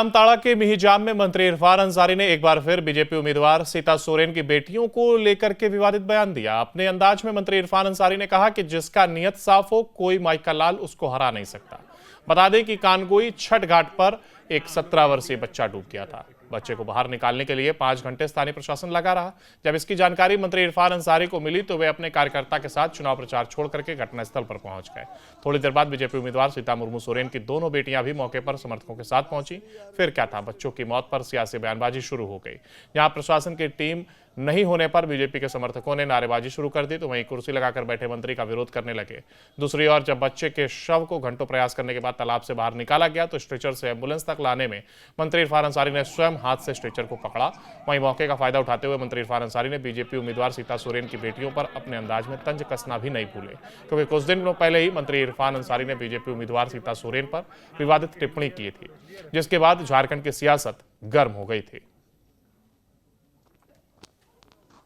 जामताड़ा के मिहिजाम में मंत्री इरफान अंसारी ने एक बार फिर बीजेपी उम्मीदवार सीता सोरेन की बेटियों को लेकर के विवादित बयान दिया। अपने अंदाज में मंत्री इरफान अंसारी ने कहा कि जिसका नियत साफ हो, कोई माइका लाल उसको हरा नहीं सकता। बता दें कि कानगोई छठ घाट पर एक 17 वर्षीय बच्चा डूब गया था। बच्चे को बाहर निकालने के लिए 5 घंटे स्थानीय प्रशासन लगा रहा। जब इसकी जानकारी मंत्री इरफान अंसारी को मिली तो वे अपने कार्यकर्ता के साथ चुनाव प्रचार छोड़ करके घटनास्थल पर पहुंच गए। थोड़ी देर बाद बीजेपी उम्मीदवार सीता मुर्मू सोरेन की दोनों बेटियां भी मौके पर समर्थकों के साथ पहुंची। फिर क्या था, बच्चों की मौत पर सियासी बयानबाजी शुरू हो गई। जहां प्रशासन की टीम नहीं होने पर बीजेपी के समर्थकों ने नारेबाजी शुरू कर दी तो वहीं कुर्सी लगाकर बैठे मंत्री का विरोध करने लगे। दूसरी ओर जब बच्चे के शव को घंटों प्रयास करने के बाद तालाब से बाहर निकाला गया तो स्ट्रेचर से एम्बुलेंस तक लाने में मंत्री इरफान अंसारी ने स्वयं हाथ से स्ट्रेचर को पकड़ा। वहीं मौके का फायदा उठाते हुए मंत्री इरफान अंसारी ने बीजेपी उम्मीदवार सीता सोरेन की बेटियों पर अपने अंदाज में तंज कसना भी नहीं भूले, क्योंकि कुछ दिन पहले ही मंत्री इरफान अंसारी ने बीजेपी उम्मीदवार सीता सोरेन पर विवादित टिप्पणी की थी, जिसके बाद झारखंड की सियासत गर्म हो गई थी।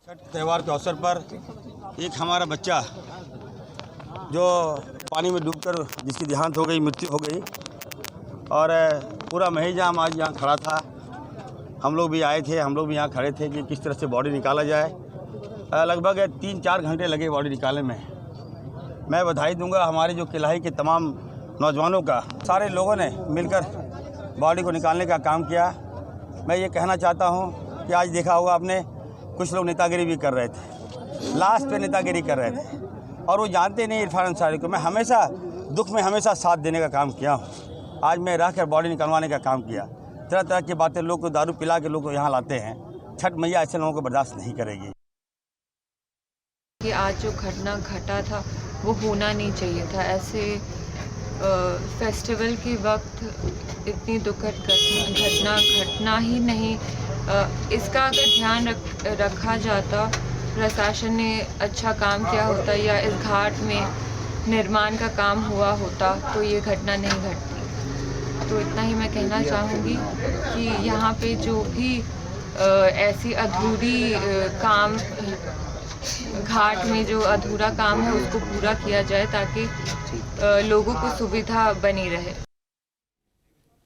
छठ त्यौहार के अवसर पर एक हमारा बच्चा जो पानी में डूबकर जिसकी देहांत हो गई, मृत्यु हो गई, और पूरा महिजाम आज यहाँ खड़ा था। हम लोग भी आए थे, हम लोग भी यहाँ खड़े थे कि किस तरह से बॉडी निकाला जाए। लगभग 3-4 घंटे लगे बॉडी निकालने में। मैं बधाई दूंगा हमारे जो किलाही के तमाम नौजवानों का। सारे लोगों ने मिलकर बॉडी को निकालने का काम किया। मैं ये कहना चाहता हूँ कि आज देखा होगा आपने, कुछ लोग नेतागिरी भी कर रहे थे, लास्ट पे नेतागिरी कर रहे थे, और वो जानते नहीं इरफान अंसारी को। मैं हमेशा दुख में हमेशा साथ देने का काम किया हूँ। आज मैं रहकर बॉडी निकलवाने का काम किया। तरह तरह की बातें लोग को दारू पिला के लोग को यहाँ लाते हैं। छठ मैया ऐसे लोगों को बर्दाश्त नहीं करेगी। कि आज जो घटना घटा था वो होना नहीं चाहिए था। ऐसे फेस्टिवल के वक्त इतनी दुखद घटना घटना ही नहीं। इसका अगर ध्यान रखा जाता, प्रशासन ने अच्छा काम किया होता या इस घाट में निर्माण का काम हुआ होता तो ये घटना नहीं घटती। तो इतना ही मैं कहना चाहूँगी कि यहाँ पे जो भी ऐसी अधूरी काम, घाट में जो अधूरा काम है उसको पूरा किया जाए ताकि लोगों को सुविधा बनी रहे।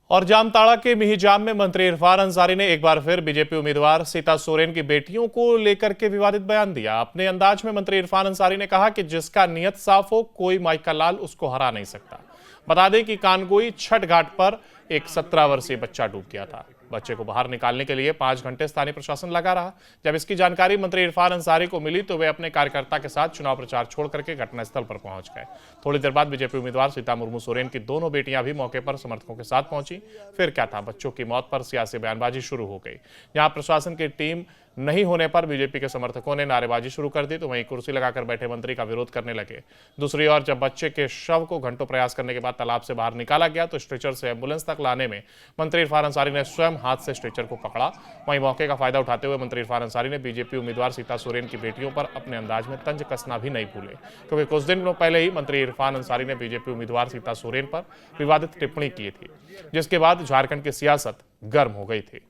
और जामताड़ा के मिहिजाम में मंत्री इरफान अंसारी ने एक बार फिर बीजेपी उम्मीदवार सीता सोरेन की बेटियों को लेकर के विवादित बयान दिया। अपने अंदाज में मंत्री इरफान अंसारी ने कहा कि जिसका नियत साफ हो, कोई माइका लाल उसको हरा नहीं सकता। बता दें कि कानगोई छठ घाट पर एक 17 वर्षीय बच्चा डूब गया था। बच्चे को बाहर निकालने के लिए 5 घंटे स्थानीय प्रशासन लगा रहा। जब इसकी जानकारी मंत्री इरफान अंसारी को मिली तो वे अपने कार्यकर्ता के साथ चुनाव प्रचार छोड़ करके घटनास्थल पर पहुंच गए। थोड़ी देर बाद बीजेपी उम्मीदवार सीता मुर्मू सोरेन की दोनों बेटियां भी मौके पर समर्थकों के साथ पहुंची। फिर क्या था, बच्चों की मौत पर सियासी बयानबाजी शुरू हो गई। जहां प्रशासन की टीम नहीं होने पर बीजेपी के समर्थकों ने नारेबाजी शुरू कर दी तो वहीं कुर्सी लगाकर बैठे मंत्री का विरोध करने लगे। दूसरी ओर जब बच्चे के शव को घंटों प्रयास करने के बाद तालाब से बाहर निकाला गया तो स्ट्रेचर से एम्बुलेंस तक लाने में मंत्री इरफान अंसारी ने स्वयं हाथ से स्ट्रेचर को पकड़ा। वहीं मौके का फायदा उठाते हुए मंत्री इरफान अंसारी ने बीजेपी उम्मीदवार सीता सोरेन की बेटियों पर अपने अंदाज में तंज कसना भी नहीं भूले, क्योंकि कुछ दिन पहले ही मंत्री इरफान अंसारी ने बीजेपी उम्मीदवार सीता सोरेन पर विवादित टिप्पणी की थी, जिसके बाद झारखंड की सियासत गर्म हो गई थी।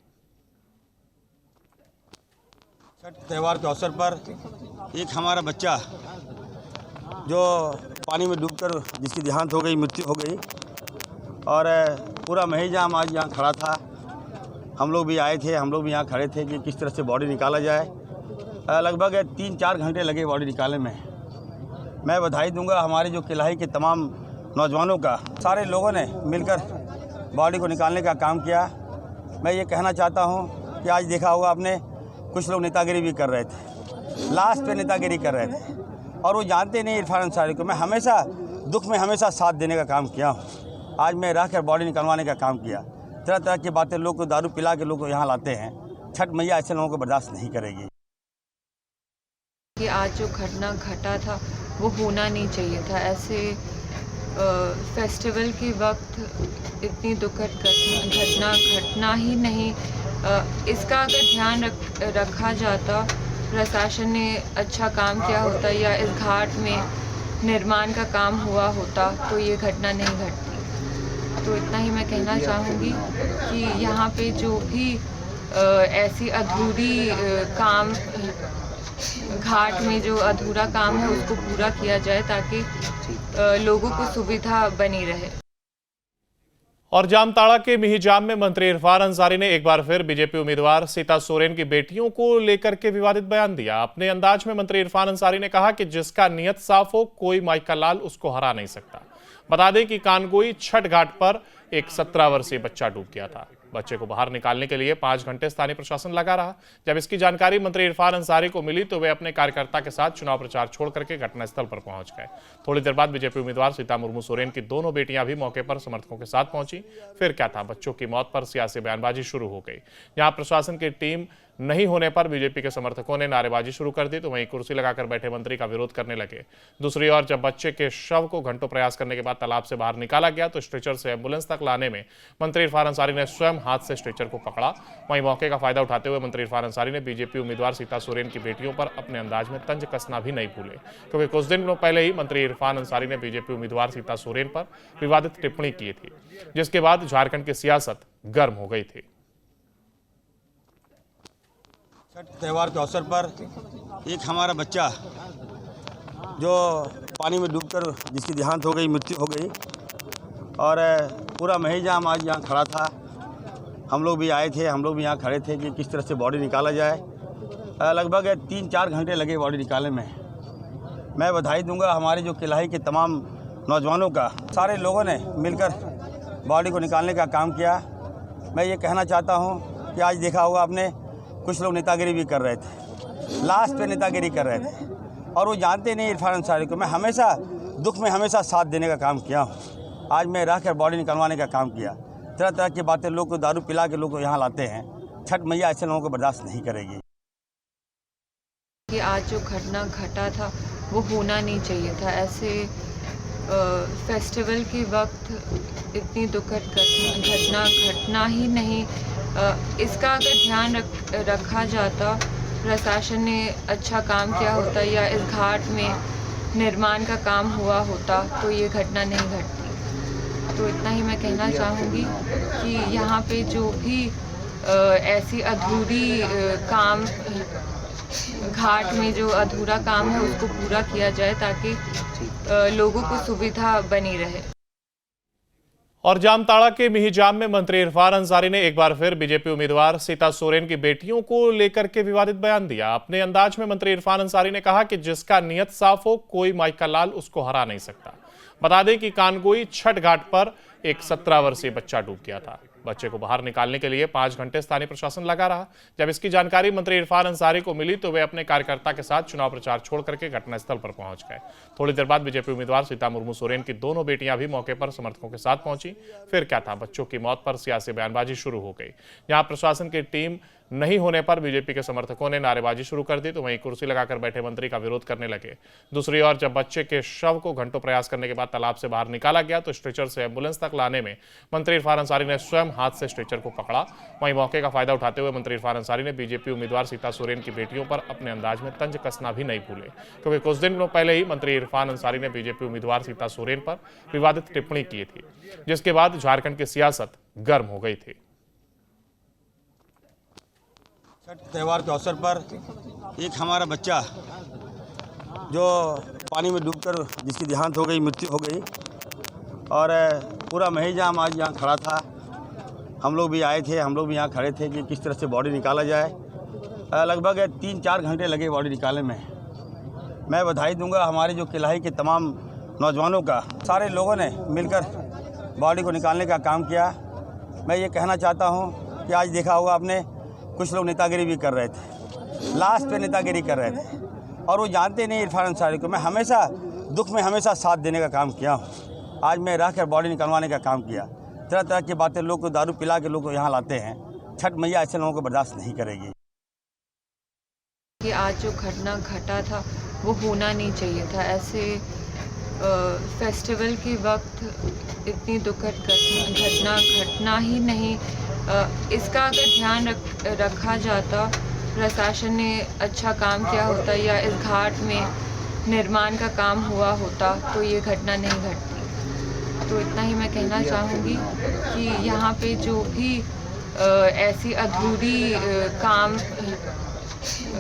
छठ त्यौहार के अवसर पर एक हमारा बच्चा जो पानी में डूबकर जिसकी देहांत हो गई, मृत्यु हो गई, और पूरा महिजाम आज यहाँ खड़ा था। हम लोग भी आए थे, हम लोग भी यहाँ खड़े थे कि किस तरह से बॉडी निकाला जाए। लगभग 3-4 घंटे लगे बॉडी निकालने में। मैं बधाई दूंगा हमारे जो किलाही के तमाम नौजवानों का। सारे लोगों ने मिलकर बॉडी को निकालने का काम किया। मैं ये कहना चाहता हूँ कि आज देखा होगा आपने, कुछ लोग नेतागिरी भी कर रहे थे, लास्ट पे नेतागिरी कर रहे थे, और वो जानते नहीं इरफान अंसारी को। मैं हमेशा दुख में हमेशा साथ देने का काम किया हूँ। आज मैं रहकर बॉडी निकलवाने का काम किया। तरह तरह की बातें लोग को दारू पिला के लोग को यहाँ लाते हैं। छठ मैया ऐसे लोगों को बर्दाश्त नहीं करेगी। कि आज जो घटना घटा था वो होना नहीं चाहिए था। ऐसे फेस्टिवल के वक्त इतनी दुखद घटना घटना ही नहीं। इसका अगर ध्यान रखा जाता, प्रशासन ने अच्छा काम किया होता या इस घाट में निर्माण का काम हुआ होता तो ये घटना नहीं घटती। तो इतना ही मैं कहना चाहूँगी कि यहाँ पे जो भी ऐसी अधूरी काम, घाट में जो अधूरा काम है उसको पूरा किया जाए ताकि लोगों को सुविधा बनी रहे। और जामताड़ा के मिहिजाम में मंत्री इरफान अंसारी ने एक बार फिर बीजेपी उम्मीदवार सीता सोरेन की बेटियों को लेकर के विवादित बयान दिया। अपने अंदाज में मंत्री इरफान अंसारी ने कहा कि जिसका नियत साफ हो, कोई माई का लाल उसको हरा नहीं सकता। बता दें कि कानगोई छठ घाट पर एक 17 वर्षीय बच्चा डूब गया था। बच्चे को बाहर निकालने के लिए 5 घंटे स्थानीय प्रशासन लगा रहा। जब इसकी जानकारी मंत्री इरफान अंसारी को मिली तो वे अपने कार्यकर्ता के साथ चुनाव प्रचार छोड़ करके घटनास्थल पर पहुंच गए। थोड़ी देर बाद बीजेपी उम्मीदवार सीता मुर्मू सोरेन की दोनों बेटियां भी मौके पर समर्थकों के साथ पहुंची। फिर क्या था, बच्चों की मौत पर सियासी बयानबाजी शुरू हो गई। यहां प्रशासन की टीम नहीं होने पर बीजेपी के समर्थकों ने नारेबाजी शुरू कर दी, तो वहीं कुर्सी लगाकर बैठे मंत्री का विरोध करने लगे। दूसरी ओर जब बच्चे के शव को घंटों प्रयास करने के बाद तालाब से बाहर निकाला गया तो स्ट्रेचर से एम्बुलेंस तक लाने में मंत्री इरफान अंसारी ने स्वयं हाथ से स्ट्रेचर को पकड़ा। वहीं मौके का फायदा उठाते हुए मंत्री इरफान अंसारी ने बीजेपी उम्मीदवार सीता सोरेन की बेटियों पर अपने अंदाज में तंज कसना भी नहीं भूले, क्योंकि कुछ दिन पहले ही मंत्री इरफान अंसारी ने बीजेपी उम्मीदवार सीता सोरेन पर विवादित टिप्पणी की थी, जिसके बाद झारखंड की सियासत गर्म हो गई थी। छठ त्यौहार के अवसर पर एक हमारा बच्चा जो पानी में डूबकर जिसकी देहांत हो गई, मृत्यु हो गई, और पूरा महिजाम आज यहाँ खड़ा था। हम लोग भी आए थे, हम लोग भी यहाँ खड़े थे कि किस तरह से बॉडी निकाला जाए। लगभग 3-4 घंटे लगे बॉडी निकालने में। मैं बधाई दूंगा हमारे जो किलाही के तमाम नौजवानों का, सारे लोगों ने मिलकर बॉडी को निकालने का काम किया। मैं ये कहना चाहता हूँ कि आज देखा होगा आपने, कुछ लोग नेतागिरी भी कर रहे थे, लास्ट पे नेतागिरी कर रहे थे, और वो जानते नहीं इरफान अंसारी को। मैं हमेशा दुख में हमेशा साथ देने का काम किया हूँ। आज मैं रह कर बॉडी निकलवाने का काम किया। तरह तरह की बातें लोग को दारू पिला के लोग को यहाँ लाते हैं। छठ मैया ऐसे लोगों को बर्दाश्त नहीं करेगी। कि आज जो घटना घटा था वो होना नहीं चाहिए था। ऐसे फेस्टिवल के वक्त इतनी दुखद घटना घटना ही नहीं। इसका अगर ध्यान रखा जाता, प्रशासन ने अच्छा काम किया होता या इस घाट में निर्माण का काम हुआ होता तो ये घटना नहीं घटती। तो इतना ही मैं कहना चाहूँगी कि यहाँ पे जो भी ऐसी अधूरी काम, घाट में जो अधूरा काम है उसको पूरा किया जाए ताकि लोगों को सुविधा बनी रहे। और जामताड़ा के मिहिजाम में मंत्री इरफान अंसारी ने एक बार फिर बीजेपी उम्मीदवार सीता सोरेन की बेटियों को लेकर के विवादित बयान दिया। अपने अंदाज में मंत्री इरफान अंसारी ने कहा कि जिसका नियत साफ हो, कोई माई का लाल उसको हरा नहीं सकता। बता दें कि कानगोई छठ घाट पर एक 17 वर्षीय बच्चा डूब गया था। बच्चे को बाहर निकालने के लिए 5 घंटे स्थानीय प्रशासन लगा रहा। जब इसकी जानकारी मंत्री इरफान अंसारी को मिली तो वे अपने कार्यकर्ता के साथ चुनाव प्रचार छोड़ करके घटनास्थल पर पहुंच गए। थोड़ी देर बाद बीजेपी उम्मीदवार सीता मुर्मू सोरेन की दोनों बेटियां भी मौके पर समर्थकों के साथ पहुंची। फिर क्या था, बच्चों की मौत पर सियासी बयानबाजी शुरू हो गई। यहां प्रशासन की टीम नहीं होने पर बीजेपी के समर्थकों ने नारेबाजी शुरू कर दी, तो वहीं कुर्सी लगाकर बैठे मंत्री का विरोध करने लगे। दूसरी ओर जब बच्चे के शव को घंटों प्रयास करने के बाद तालाब से बाहर निकाला गया तो स्ट्रेचर से एम्बुलेंस तक लाने में मंत्री इरफान अंसारी ने स्वयं हाथ से स्ट्रेचर को पकड़ा। वहीं मौके का फायदा उठाते हुए मंत्री इरफान अंसारी ने बीजेपी उम्मीदवार सीता सोरेन की बेटियों पर अपने अंदाज में तंज कसना भी नहीं भूले, क्योंकि कुछ दिन पहले ही मंत्री इरफान अंसारी ने बीजेपी उम्मीदवार सीता सोरेन पर विवादित टिप्पणी की थी, जिसके बाद झारखंड की सियासत गर्म हो गई थी। छठ त्यौहार के अवसर पर एक हमारा बच्चा जो पानी में डूबकर जिसकी देहांत हो गई, मृत्यु हो गई, और पूरा महिजाम आज यहाँ खड़ा था। हम लोग भी आए थे, हम लोग भी यहाँ खड़े थे कि किस तरह से बॉडी निकाला जाए। लगभग 3-4 घंटे लगे बॉडी निकालने में। मैं बधाई दूंगा हमारे जो किलाही के तमाम नौजवानों का, सारे लोगों ने मिलकर बॉडी को निकालने का काम किया। मैं ये कहना चाहता हूँ कि आज देखा होगा आपने, कुछ लोग नेतागिरी भी कर रहे थे, लास्ट पे नेतागिरी कर रहे थे, और वो जानते नहीं इरफान अंसारी को। मैं हमेशा दुख में हमेशा साथ देने का काम किया हूँ। आज मैं रह कर बॉडी निकलवाने का काम किया। तरह तरह की बातें लोग को दारू पिला के लोग को यहाँ लाते हैं। छठ मैया ऐसे लोगों को बर्दाश्त नहीं करेगी। कि आज जो घटना घटा था वो होना नहीं चाहिए था। ऐसे फेस्टिवल के वक्त इतनी दुखद घटना घटना ही नहीं। इसका अगर ध्यान रखा जाता, प्रशासन ने अच्छा काम किया होता या इस घाट में निर्माण का काम हुआ होता तो ये घटना नहीं घटती। तो इतना ही मैं कहना चाहूँगी कि यहाँ पे जो भी ऐसी अधूरी काम,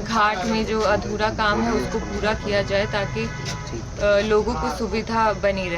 घाट में जो अधूरा काम है उसको पूरा किया जाए ताकि लोगों को सुविधा बनी रहे।